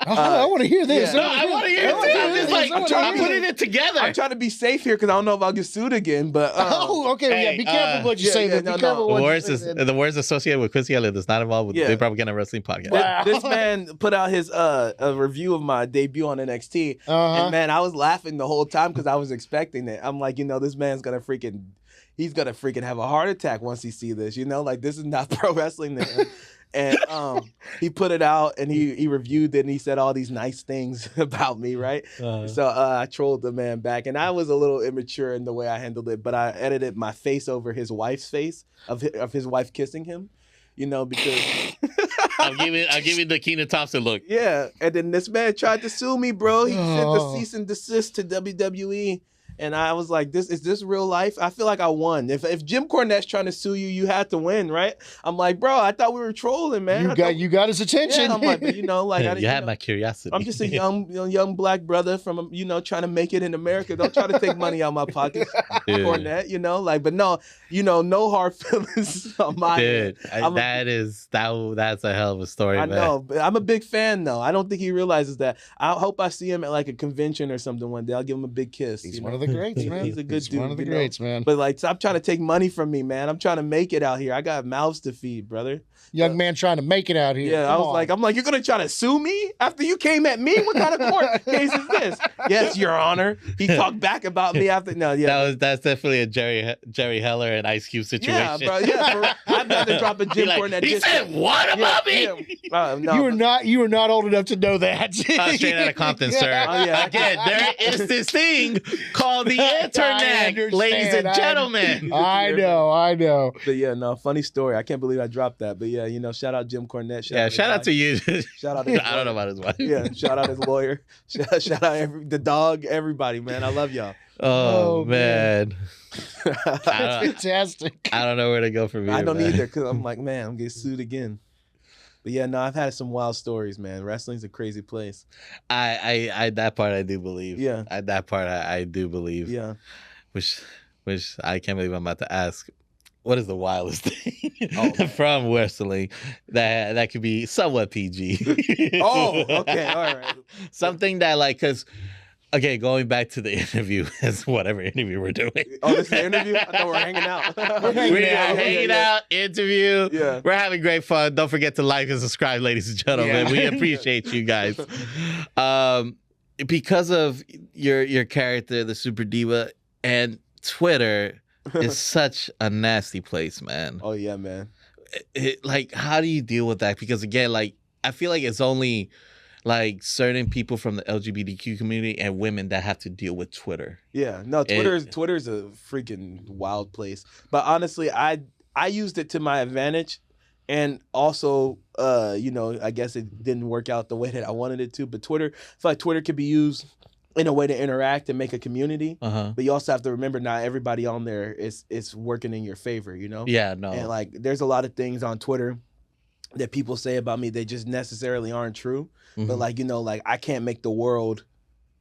I want to hear this. yeah. No, I want to hear it too. I'm just like, I'm putting it together. I'm trying to be safe here because I don't know if I'll get sued again, but Okay. Hey, Yeah, be careful what you yeah, say. yeah, Then. no, Be careful no. what words you is say. then. the words associated with Quincy Elliot is not involved with Yeah. the Propaganda Wrestling Podcast. Wow. this man put out his a review of my debut on NXT, Uh-huh. and man, I was laughing the whole time because I was expecting it. I'm like, this man's gonna he's gonna freaking have a heart attack once he see this. Like this is not pro wrestling to him. And he put it out and he reviewed it and he said all these nice things about me, right? So I trolled the man back, and I was a little immature in the way I handled it, but I edited my face over his wife's face of his wife kissing him. you know, because I'm giving the Kenan Thompson look. yeah. And then this man tried to sue me, bro. He sent the cease and desist to WWE. And I was like, is this real life? I feel like I won. If Jim Cornette's trying to sue you, you had to win, right? I'm like, bro, I thought we were trolling, man. You got his attention. Yeah, I'm like, but you know, like You had my curiosity. I'm just a young black brother from trying to make it in America. Don't try to take money out of my pocket, Cornette. You know, like, but no, no hard feelings on my end. That's a hell of a story. I man. know, but I'm a big fan though. I don't think he realizes that. I hope I see him at like a convention or something one day. I'll give him a big kiss. He's one of the greats, man. He's a good dude. One of the greats, man. But like, stop trying to take money from me, man. I'm trying to make it out here. I got mouths to feed, brother. Young man trying to make it out here. Yeah, I'm like, you're gonna try to sue me after you came at me? What kind of court case is this? Yes, Your Honor. He talked back about me after. No, yeah, that's definitely a Jerry Heller and Ice Cube situation. Yeah, bro. Yeah, I'd rather drop a Jim Cornette. He said what about me? No, you were not old enough to know that. Straight out of Compton, sir. Oh, yeah. Again, there is this thing called the internet, ladies and gentlemen. I know. But yeah, no, funny story. I can't believe I dropped that. But yeah, shout out Jim Cornette. Shout out to you. Shout out. I don't know about his wife. Yeah, shout out his lawyer. Shout out the dog. Everybody, man. I love y'all. Oh man. That's fantastic. I don't know where to go from here. I don't man. either, because I'm like, man, I'm getting sued again. But yeah, no, I've had some wild stories, man. Wrestling's a crazy place. I that part I do believe. Yeah. That part I do believe. Yeah. Which I can't believe I'm about to ask. What is the wildest thing from wrestling that could be somewhat PG? Oh, okay, all right. Something that like, cause okay, going back to the interview, as whatever interview we're doing. Oh, this is the interview? I thought we're hanging out. We're hanging out, interview. Yeah. We're having great fun. Don't forget to like and subscribe, ladies and gentlemen. Yeah. We appreciate you guys. Because of your character, the Super Diva, and Twitter is such a nasty place, man. Oh yeah, man. Like, how do you deal with that? Because again, like, I feel like it's only like certain people from the LGBTQ community and women that have to deal with Twitter. Yeah, no, Twitter's a freaking wild place. But honestly, I used it to my advantage, and also, I guess it didn't work out the way that I wanted it to. But Twitter, I feel like Twitter could be used in a way to interact and make a community. But you also have to remember, not everybody on there is working in your favor. Yeah, no. And like, there's a lot of things on Twitter that people say about me that just necessarily aren't true. But like, I can't make the world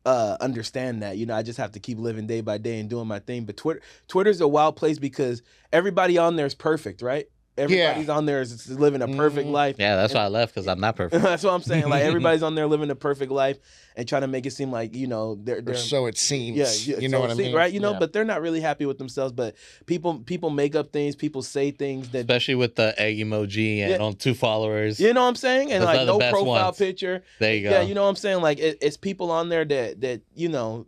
understand that. I just have to keep living day by day and doing my thing. But Twitter's a wild place because everybody on there is perfect, right? Everybody's on there is living a perfect life. Yeah, that's why I left, because I'm not perfect. That's what I'm saying. Like, everybody's on there living a perfect life and trying to make it seem like, they're so it seems. Yeah, you know what I mean? Right? But they're not really happy with themselves. But people make up things, people say things that, especially with the egg emoji and on 2 followers. You know what I'm saying? And those like no profile ones. picture. There you go. Yeah, you know what I'm saying? Like, it's people on there that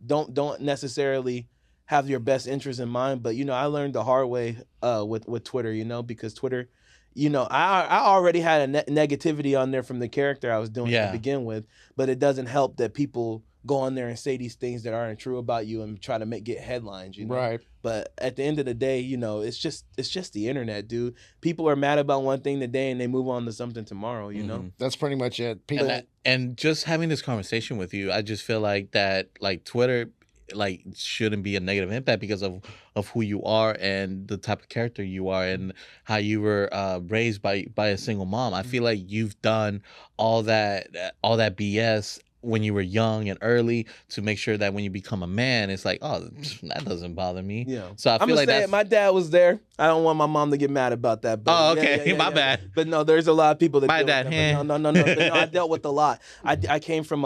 don't necessarily have your best interest in mind. But I learned the hard way with Twitter, because Twitter, I already had a negativity on there from the character I was doing to begin with, but it doesn't help that people go on there and say these things that aren't true about you and try to get headlines, Right. But at the end of the day, it's just the internet, dude. People are mad about one thing today and they move on to something tomorrow, That's pretty much it. People and just having this conversation with you, I just feel like that, like, Twitter, like, shouldn't be a negative impact because of who you are and the type of character you are and how you were raised by a single mom. I feel like you've done all that BS when you were young and early to make sure that when you become a man, it's like, oh, that doesn't bother me. Yeah. So I feel like that's... my dad was there. I don't want my mom to get mad about that. But oh, okay. My bad. But no, there's a lot of people that my deal dad. With that. No. But no, I dealt with a lot. I came from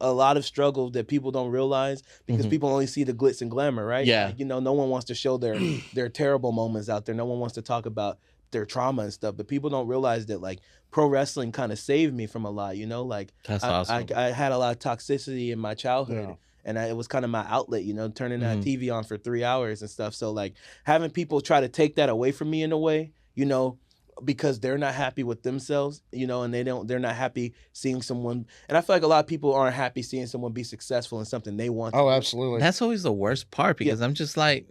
a lot of struggle that people don't realize because people only see the glitz and glamour, right? Yeah. Like, no one wants to show their terrible moments out there. No one wants to talk about their trauma and stuff, but people don't realize that, like, pro wrestling kind of saved me from a lot, like that's awesome. I had a lot of toxicity in my childhood, and it was kind of my outlet, turning that TV on for 3 hours and stuff. So like having people try to take that away from me in a way, because they're not happy with themselves, you know, and they're not happy seeing someone. And I feel like a lot of people aren't happy seeing someone be successful in something they want to Oh, do. absolutely. That's always the worst part because I'm just like,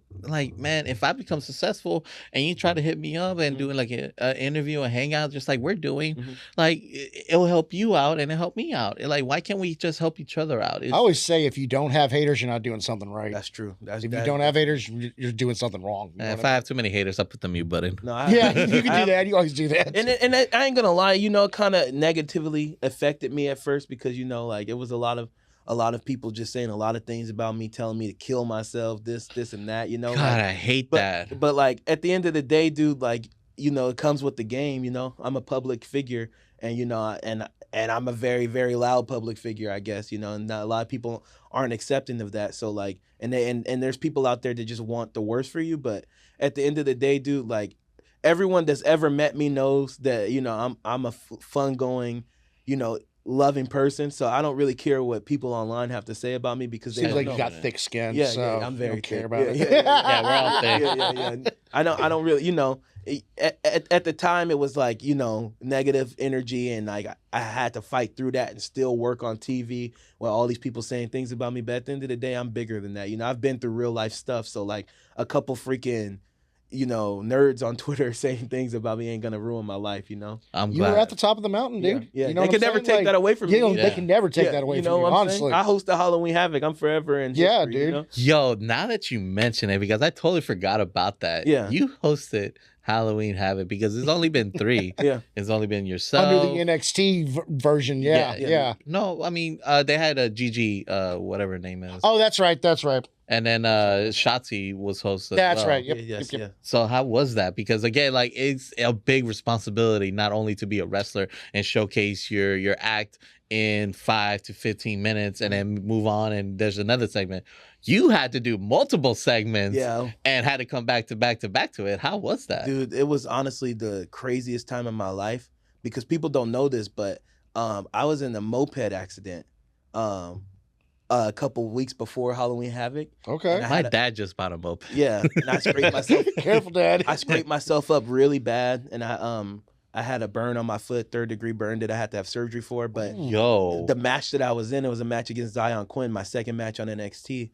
man, if I become successful and you try to hit me up and do like an interview and hangout, just like we're doing, like it'll help you out and it'll help me out. Like, why can't we just help each other out? I always say, if you don't have haters, you're not doing something right. That's true. If you don't have haters, you're doing something wrong. You know if I have too many haters, I'll put the mute button. No, yeah, you can do that. You always do that. And I ain't gonna lie, you know, it kind of negatively affected me at first because, you know, like it was a lot of people just saying a lot of things about me, telling me to kill myself, this and that, you know. God, like, I hate that. But like at the end of the day, dude, like, you know, it comes with the game, you know. I'm a public figure, and you know, and I'm a very, very loud public figure, I guess, you know, and a lot of people aren't accepting of that. So like, and there's people out there that just want the worst for you, but at the end of the day, dude, like everyone that's ever met me knows that, you know, I'm a fun-going, you know, loving person. So I don't really care what people online have to say about me because they Seems don't like know. you got thick skin. Yeah, so I'm very don't care thick. about it. Yeah, we're all thick. Yeah. I don't really, you know, at the time it was like, you know, negative energy, and like I had to fight through that and still work on TV while all these people saying things about me. But at the end of the day, I'm bigger than that. You know, I've been through real life stuff. So like a couple freaking, you know, nerds on Twitter saying things about me ain't gonna ruin my life, you know. I'm You glad. were at the top of the mountain, dude. Yeah. You know They what can I'm never saying? take that away from me. They can never take that away you know from you, what I'm honestly. saying? I host a Halloween Havoc. I'm forever in Yeah, history, dude. you know? Yo, now that you mention it, because I totally forgot about that. Yeah. You hosted Halloween Havoc because it's only been 3. Yeah. It's only been yourself. Under the NXT version, yeah. No, I mean, they had a Gigi, whatever her name is. Oh, that's right. And then Shotzi was hosted. That's as well. right. Yep. Yes, yep. yeah. So how was that? Because again, like it's a big responsibility not only to be a wrestler and showcase your act in 5 to 15 minutes and then move on and there's another segment. You had to do multiple segments and had to come back to it. How was that? Dude, it was honestly the craziest time of my life because people don't know this, but I was in a moped accident a couple weeks before Halloween Havoc. Okay. My dad just bought a moped. Yeah, and I scraped myself. Careful, Dad. I scraped myself up really bad, and I had a burn on my foot, 3rd-degree burn that I had to have surgery for. But Yo, the match that I was in, it was a match against Zion Quinn, my second match on NXT.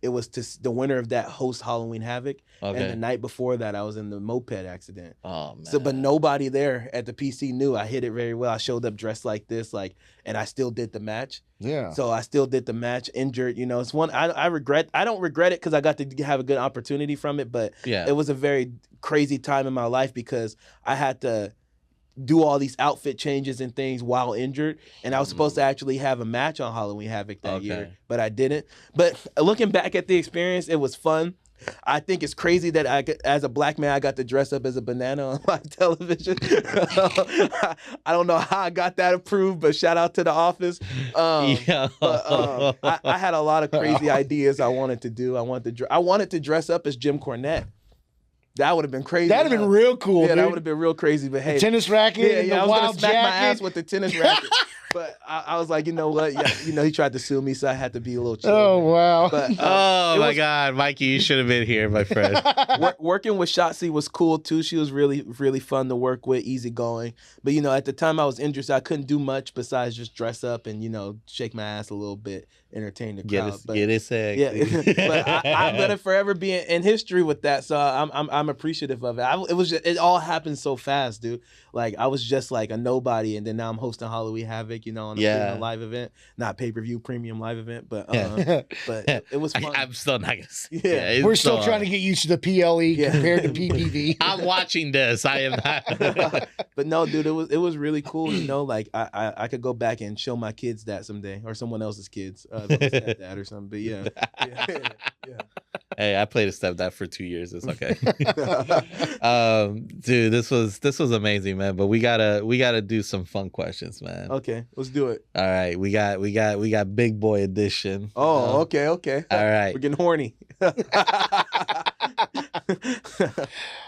It was the winner of that host Halloween Havoc. Okay. And the night before that, I was in the moped accident. Oh man. So, but nobody there at the PC knew. I hit it very well. I showed up dressed like this, and I still did the match. Yeah. So I still did the match injured. You know, it's one I don't regret it because I got to have a good opportunity from it. But it was a very crazy time in my life because I had to do all these outfit changes and things while injured, and I was supposed to actually have a match on Halloween Havoc that year, but I didn't. But looking back at the experience, it was fun. I think it's crazy that as a black man, I got to dress up as a banana on my television. I don't know how I got that approved, but shout out to The Office. But, I had a lot of crazy ideas I wanted to do. I wanted to dress up as Jim Cornette. That would have been crazy. That'd have been real cool, dude. That would have been real crazy. But hey, the tennis racket, I was wild gonna smack jacket. my ass with the tennis racket. But I was like, you know what? Yeah, you know, he tried to sue me, so I had to be a little chill. Oh, wow. But, oh, my God. Mikey, you should have been here, my friend. Working with Shotzi was cool, too. She was really, really fun to work with, easygoing. But, you know, at the time I was injured, so I couldn't do much besides just dress up and, you know, shake my ass a little bit, entertain the crowd. Get it sexy. Yeah, but I'm gonna forever be in history with that. So I'm appreciative of it. It all happened so fast, dude. Like I was just like a nobody, and then now I'm hosting Halloween Havoc, you know, on a live event, not pay-per-view premium live event, but it was fun. I'm still not gonna see. Yeah, we're still trying to get used to the PLE compared to PPV. I'm watching this. I am not. But no, dude, it was really cool. You know, like I could go back and show my kids that someday, or someone else's kids, stepdad or something. But yeah. Hey, I played a stepdad for 2 years. It's okay. Dude, this was amazing, man. But we gotta do some fun questions, man. Okay, let's do it. All right, we got big boy edition. Oh, okay. All right, we're getting horny.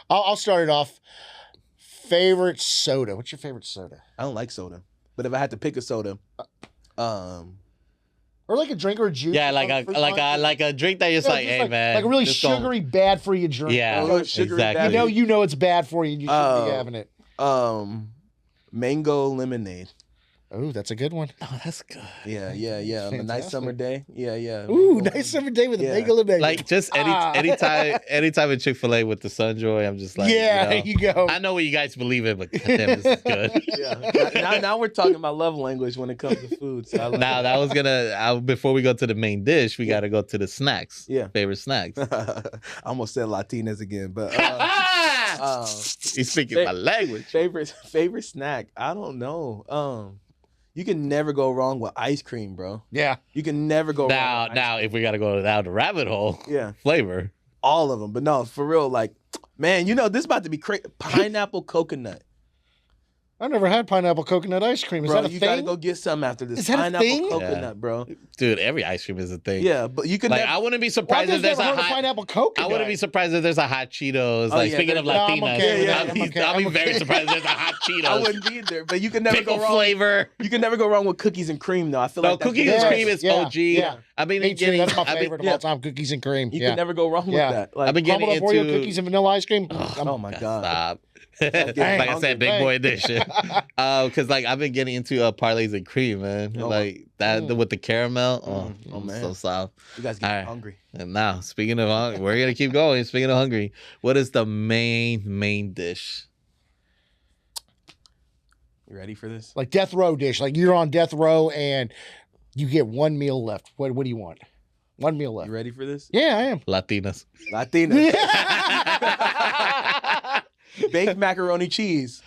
I'll start it off. Favorite soda? What's your favorite soda? I don't like soda, but if I had to pick a soda, Or like a drink or a juice. Yeah, or like something, like a drink that you're just Yeah, like, just hey man, like a really this don't- sugary, bad for you drink. Yeah, Oh, sugary exactly. bad. You know it's bad for you and you shouldn't be having it. Mango lemonade. Oh, that's a good one. Oh, that's good. Yeah. On a nice Fantastic. summer day. Yeah. Ooh, nice summer day with a mango lemonade. Like just anytime in Chick-fil-A with the Sunjoy, I'm just like, yeah, you know, there you go. I know what you guys believe in, but goddamn, this is good. Yeah. Now we're talking about love language when it comes to food. So I like Now that was before we go to the main dish, we got to go to the snacks. Yeah. Favorite snacks. I almost said Latinas again, but He's speaking my language. favorite snack. I don't know. You can never go wrong with ice cream, bro. Yeah. You can never go wrong. Now, if we got to go down the rabbit hole, Yeah. flavor. All of them, but no, for real. Like, man, you know this about to be crazy. Pineapple coconut. I've never had pineapple coconut ice cream. Is Bro, that a you thing? gotta go get some after this. Is that a Pineapple thing? coconut, Yeah. bro. Dude, every ice cream is a thing. Yeah, but you can Like, never. I wouldn't be Well, surprised I've if there's never a heard of hot. pineapple coconut. I wouldn't be surprised if there's a hot Cheetos. Oh, Like yeah, speaking of no, I'm Latinas, okay with that. I'll be, I'm okay. I'll be I'm very okay. surprised if there's a hot Cheetos. I wouldn't be there, but you can never Pickle go wrong. flavor. You can never go wrong with cookies and cream, though. I feel No, like that's cookies the and Yes, cream is yeah, OG. yeah. I've been Me too. getting. That's my I've been- favorite of all time. Cookies and cream. You yeah. can never go wrong with Yeah. that. Like, I've been getting Crumbled up Oreo into. cookies and vanilla ice cream. oh my god. Stop. getting Like I hungry. said, big boy edition. Because like I've been getting into parlays and cream, man. Oh, Like that with the caramel. Oh, man. so soft. You guys get All right. hungry. And now, speaking of hungry, we're gonna keep going. Speaking of hungry, what is the main dish? You ready for this? Like death row dish. Like you're on death row and you get one meal left. What do you want? One meal left. You ready for this? Yeah, I am. Latinas. Latina. Baked macaroni cheese,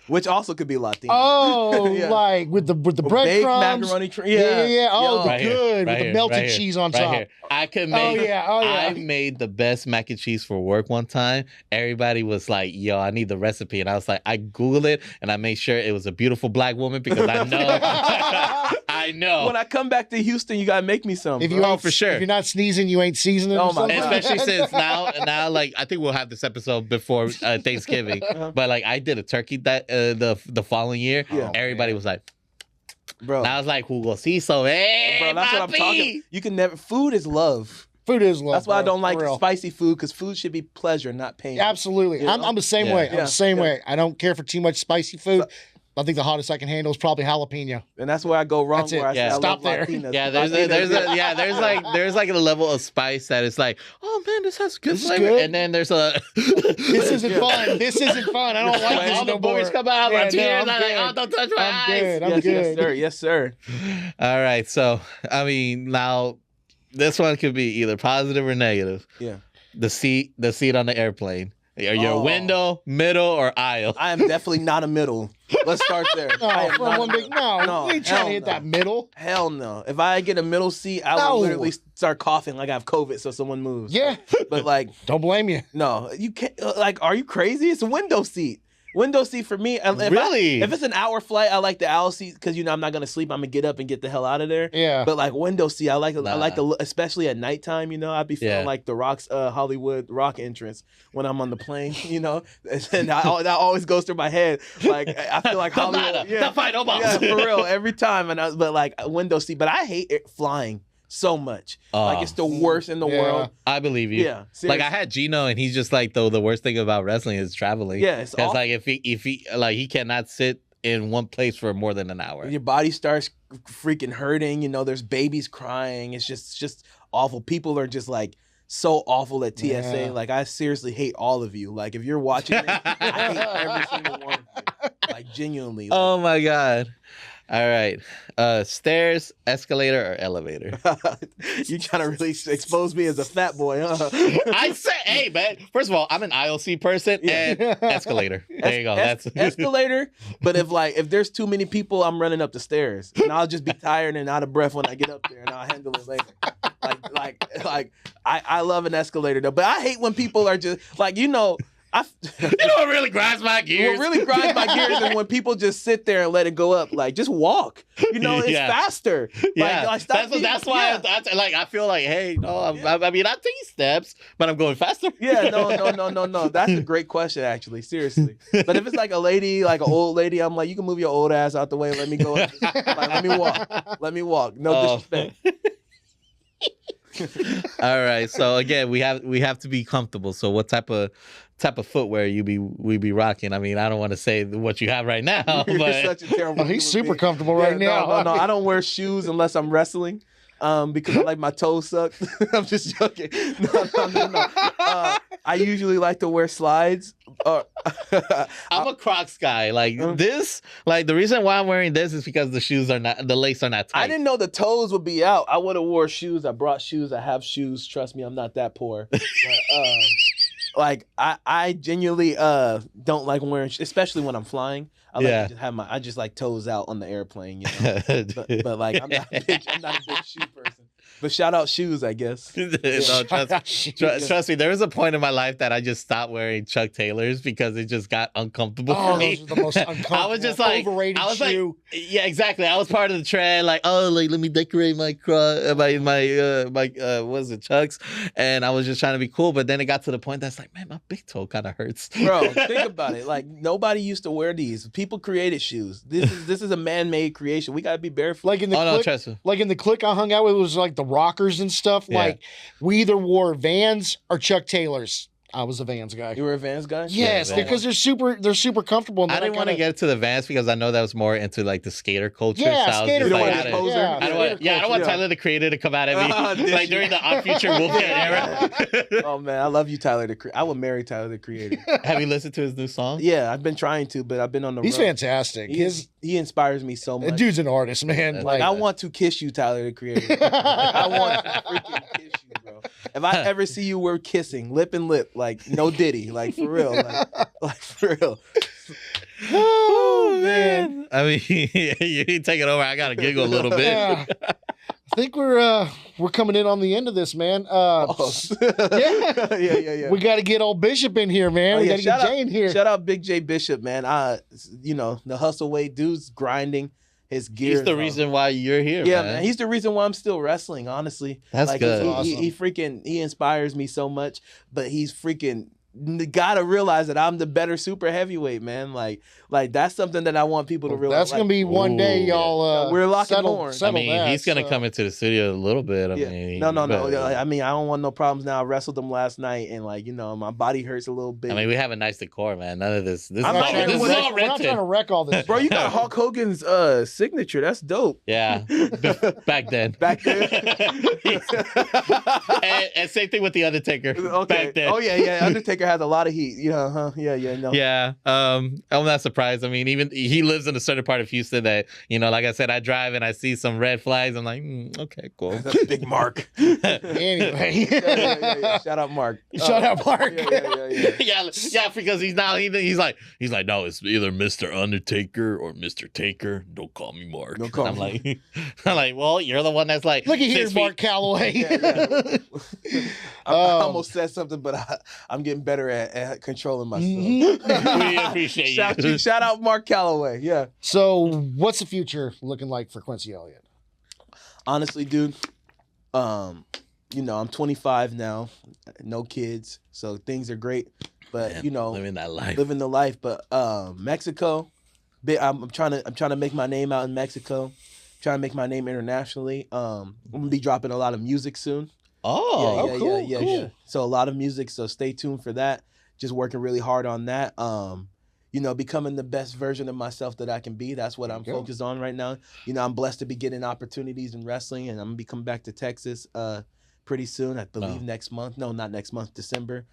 which also could be Latina. Oh, Yeah. like with the Baked breadcrumbs. macaroni cheese. Yeah. Oh, Yo. the Right here, good right with here, the melted right here, cheese on right top. here. I could Oh make. yeah. I made the best mac and cheese for work one time. Everybody was like, "Yo, I need the recipe," and I was like, I Googled it and I made sure it was a beautiful black woman because I know, I know. When I come back to Houston, you gotta make me some. If bro. you Oh, ain't, for sure. If you're not sneezing, you ain't seasoning. Oh or my something. God. Especially since now, like I think we'll have this episode before Thanksgiving. But like I did a turkey that the following year. Yeah. Everybody was like, bro, and I was like, "Jugosito, hey, bro, that's what I'm talking. You can never. Food is love. Food is love. That's why I bro, don't like for real. spicy food because food should be pleasure, not pain. Absolutely. You know? I'm the same Yeah. way. I'm Yeah. the same Yeah. way. I don't care for too much spicy food. I think the hottest I can handle is probably jalapeno. And that's where I go wrong. That's it. Where I say Yeah. I Stop love there. Latinas. Yeah, there's like a level of spice that is like, oh man, this has good This is flavor, good. and then there's a This isn't fun. This isn't fun. I don't like this all the no more. boys come out, my Yeah, no, tears. I'm I'm like, good. oh, don't touch my I'm eyes. good. I'm Yes, good. yes, sir. Yes, sir. All right, so I mean, now this one could be either positive or negative. Yeah. The seat on the airplane. Are you a Oh. window, middle, or aisle? I am definitely not a middle. Let's start there. No, I am from not one a big middle. no. You ain't trying hell to hit no. that middle. Hell no. If I get a middle seat, I No. will literally start coughing like I have COVID, so someone moves. Yeah. But like, Don't blame you. no, you can't. Like, are you crazy? It's a window seat. Window seat for me. Really? If it's an hour flight, I like the aisle seat because I'm not gonna sleep. I'm gonna get up and get the hell out of there. Yeah. But like window seat, I like Nah. the especially at nighttime. I'd be feeling Yeah. like the Rock's Hollywood Rock entrance when I'm on the plane. And that always goes through my head. Like I feel like The Hollywood. matter, the final boss. Yeah, for real, every time. But like a window seat. But I hate it flying so much. Like Oh. it's the worst in the Yeah. world. I believe you. Yeah, Like seriously. I had Gino, and he's just like the worst thing about wrestling is traveling. Yeah, it's because awful. like if he like he cannot sit in one place for more than an hour. Your body starts freaking hurting. There's babies crying. It's just awful. People are just like so awful at TSA. Yeah. Like I seriously hate all of you. Like if you're watching this, I hate every single one of you. Like genuinely. Like, Oh my god! All right, stairs, escalator, or elevator? you trying to really expose me as a fat boy, huh? I said, hey man. First of all, I'm an IOC person, and escalator. There you go. That's escalator. But if there's too many people, I'm running up the stairs, and I'll just be tired and out of breath when I get up there, and I'll handle it later. I love an escalator though, but I hate when people are just like You know what really grinds my gears? What really grinds my gears is when people just sit there and let it go up. Like, just walk. It's Yeah. faster. Yeah, Like, stop that's why I feel like, hey, no, I mean, I take steps, but I'm going faster. Yeah, no. That's a great question, actually. Seriously. But if it's like a lady, like an old lady, I'm like, you can move your old ass out the way and let me go. Like, let me walk. No Oh. disrespect. All right. So again, we have to be comfortable. So what type of footwear we be rocking? I mean, I don't want to say what you have right now, You're but such a terrible. Oh, he's human super being. comfortable right now. No, I don't wear shoes unless I'm wrestling. Because I like my toes suck. I'm just joking. No. I usually like to wear slides. I'm a Crocs guy. Like this, like the reason why I'm wearing this is because the lace are not tight. I didn't know the toes would be out. I would have wore shoes. I brought shoes. I have shoes. Trust me, I'm not that poor. But, like I genuinely don't like wearing, especially when I'm flying. I like to just I just like toes out on the airplane, you know. but like I'm not a big shoe person. But shout out shoes, I guess. No, trust me, there was a point in my life that I just stopped wearing Chuck Taylors because it just got uncomfortable for me. Those are the most uncomfortable, I was just like, overrated shoe. Yeah, exactly. I was part of the trend, like, let me decorate my what is it, Chucks? And I was just trying to be cool, but then it got to the point that's like, man, my big toe kind of hurts. Bro, think about it. Like nobody used to wear these. People created shoes. This is a man-made creation. We gotta be barefoot. Like in the clique I hung out with, it was like the rockers and stuff. Yeah. Like we either wore Vans or Chuck Taylors. I was a Vans guy. You were a Vans guy? Yes, Yeah, because they're super comfortable. And I didn't want to get to the Vans because I know that was more into like the skater culture. Yeah, so skater culture. I don't want culture. Tyler the Creator to come out at me like during the Odd Future Wolfgang era. Oh man, I love you, Tyler the Creator. I would marry Tyler the Creator. Have you listened to his new song? Yeah, I've been trying to, but I've been on the He's road. fantastic. He inspires me so much. The dude's an artist, man. Like I want to kiss you, Tyler the Creator. I want to freaking kiss you, bro. If I ever see you, we're kissing lip and lip, like no Diddy, like for real, like for real. Oh man, I mean, you take it over. I gotta giggle a little bit. Yeah. I think we're coming in on the end of this, man. Yeah. We got to get old Bishop in here, man. We got to get Jay in here. Shout out Big J Bishop, man. You know, the hustle weight dude's grinding his gear. He's the reason why you're here. Yeah, man. He's the reason why I'm still wrestling. Honestly, that's good. He inspires me so much, but he's freaking. Gotta realize that I'm the better super heavyweight, man. Like that's something that I want people to realize. That's gonna be one day, y'all. We're locking horns. I mean, he's gonna come into the studio a little bit. I mean, no. I mean, I don't want no problems now. I wrestled him last night, and like you know, my body hurts a little bit. I mean, we have a nice decor, man. None of this. This we're is all not trying to wreck all this, bro. You got Hulk Hogan's signature. That's dope. Yeah, back then. And same thing with the Undertaker. Okay. Back then. Oh yeah. Undertaker has a lot of heat. Yeah, no. Yeah. I'm not surprised. I mean, even he lives in a certain part of Houston that, you know, like I said, I drive and I see some red flags. I'm like, okay, cool. That's a big Mark. Anyway. Yeah. Shout out Mark. Shout out Mark. Yeah, because he's like, no, it's either Mr. Undertaker or Mr. Taker. Don't call me Mark. Don't call me. I'm like, well, you're the one that's like, look at here, Mark Calloway. Yeah. I almost said something, but I'm getting better at controlling myself. We appreciate you. Shout out Mark Calloway. Yeah. So, what's the future looking like for Quincy Elliot? Honestly, dude, you know, I'm 25 now, no kids, so things are great. But Man, you know, living the life. But Mexico, I'm trying to make my name out in Mexico. Trying to make my name internationally. I'm gonna be dropping a lot of music soon. Oh, cool. Yeah. So a lot of music. So stay tuned for that. Just working really hard on that. You know, becoming the best version of myself that I can be. That's what I'm focused on right now. You know, I'm blessed to be getting opportunities in wrestling, and I'm gonna be coming back to Texas pretty soon. I believe next month. No, not next month. December.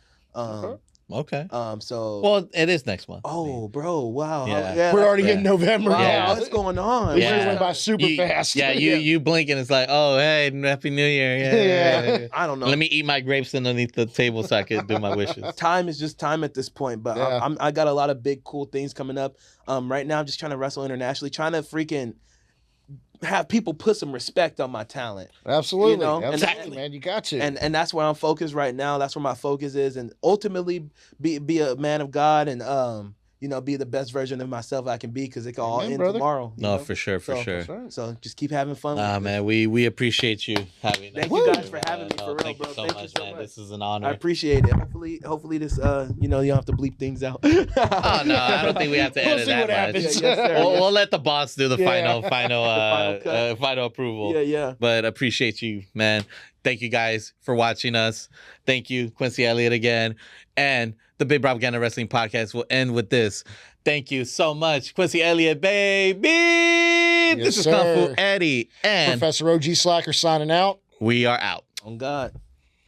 Okay. So. Well, it is next month. Oh, bro! Wow. Yeah. We're already in November. Wow, Yeah. what's going on? This went by super fast. Yeah, you blink and it's like, oh, hey, Happy New Year. Yeah. I don't know. Let me eat my grapes underneath the table so I can do my wishes. Time is just time at this point, but I got a lot of big, cool things coming up. Right now, I'm just trying to wrestle internationally, trying to freaking have people put some respect on my talent. Absolutely. You know? Exactly, man. You got to. And that's where I'm focused right now. That's where my focus is. And ultimately be a man of God and be the best version of myself I can be, because it can all Amen, end brother. tomorrow. No, for sure, for So- sure. That's right. So just keep having fun. Ah, with man, this. we appreciate you having us. Thank you guys for having me, No, for real, thank bro. you so Thank you much, so man. much. This is an I honor. appreciate it. Hopefully this you don't have to bleep things out. Oh no, I don't think we have to We'll edit see that what much. happens. Yes, sir. We'll let the boss do the Yeah. final cut. final approval. Yeah. But appreciate you, man. Thank you guys for watching us. Thank you, Quincy Elliot, again. And the Big Propaganda Wrestling Podcast will end with this. Thank you so much, Quincy Elliot, baby. This is Kung Fu sir. Eddie, and Professor OG Slacker signing out. we are out. On God.